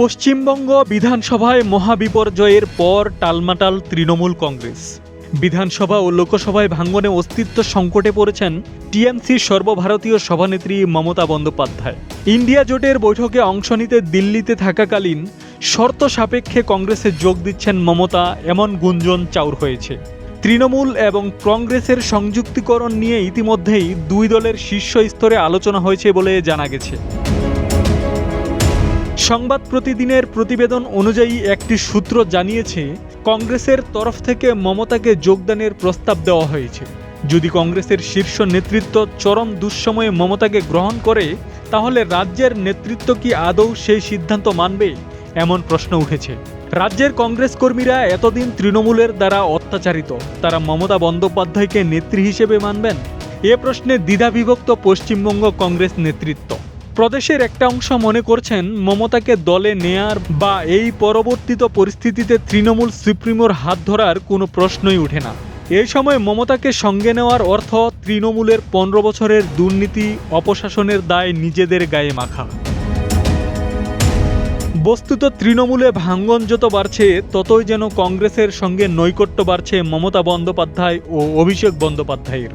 পশ্চিমবঙ্গ বিধানসভায় মহাবিপর্যয়ের পর টালমাটাল তৃণমূল কংগ্রেস। বিধানসভা ও লোকসভায় ভাঙনে অস্তিত্ব সংকটে পড়েছেন টিএমসির সর্বভারতীয় সভানেত্রী মমতা বন্দ্যোপাধ্যায়। ইন্ডিয়া জোটের বৈঠকে অংশ নিতে দিল্লিতে থাকাকালীন শর্ত সাপেক্ষে কংগ্রেসে যোগ দিচ্ছেন মমতা, এমন গুঞ্জন চাউর হয়েছে। তৃণমূল এবং কংগ্রেসের সংযুক্তিকরণ নিয়ে ইতিমধ্যেই দুই দলের শীর্ষ স্তরে আলোচনা হয়েছে বলে জানা গেছে। সংবাদ প্রতিদিনের প্রতিবেদন অনুযায়ী একটি সূত্র জানিয়েছে, কংগ্রেসের তরফ থেকে মমতাকে যোগদানের প্রস্তাব দেওয়া হয়েছে। যদি কংগ্রেসের শীর্ষ নেতৃত্ব চরম দুঃসময়ে মমতাকে গ্রহণ করে, তাহলে রাজ্যের নেতৃত্ব কি আদৌ সেই সিদ্ধান্ত মানবে, এমন প্রশ্ন উঠেছে। রাজ্যের কংগ্রেস কর্মীরা এতদিন তৃণমূলের দ্বারা অত্যাচারিত, তারা মমতা বন্দ্যোপাধ্যায়কে নেত্রী হিসেবে মানবেন? এ প্রশ্নে দ্বিধাবিভক্ত পশ্চিমবঙ্গ কংগ্রেস নেতৃত্ব। প্রদেশের একটা অংশ মনে করছেন, মমতাকে দলে নেয়ার বা এই পরবর্তীত পরিস্থিতিতে তৃণমূল সুপ্রিমোর হাত ধরার কোনো প্রশ্নই ওঠে না। এই সময় মমতাকে সঙ্গে নেওয়ার অর্থ তৃণমূলের 15 বছরের দুর্নীতি অপশাসনের দায় নিজেদের গায়ে মাখা। বস্তুত তৃণমূলে ভাঙ্গন যত বাড়ছে, ততই যেন কংগ্রেসের সঙ্গে নৈকট্য বাড়ছে মমতা বন্দ্যোপাধ্যায় ও অভিষেক বন্দ্যোপাধ্যায়ের।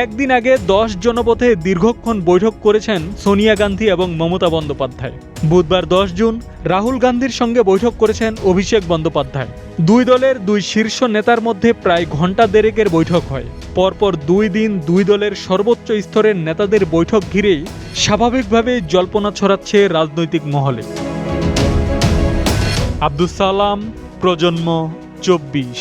একদিন আগে 10 জনপথে দীর্ঘক্ষণ বৈঠক করেছেন সোনিয়া গান্ধী এবং মমতা বন্দ্যোপাধ্যায়। বুধবার 10 জুন রাহুল গান্ধীর সঙ্গে বৈঠক করেছেন অভিষেক বন্দ্যোপাধ্যায়। দুই দলের দুই শীর্ষ নেতার মধ্যে প্রায় ঘণ্টা দেড়েকের বৈঠক হয়। পরপর 2 দিন দুই দলের সর্বোচ্চ স্তরের নেতাদের বৈঠক ঘিরেই স্বাভাবিকভাবে জল্পনা ছড়াচ্ছে রাজনৈতিক মহলে। আব্দুস সালাম, প্রজন্ম 24।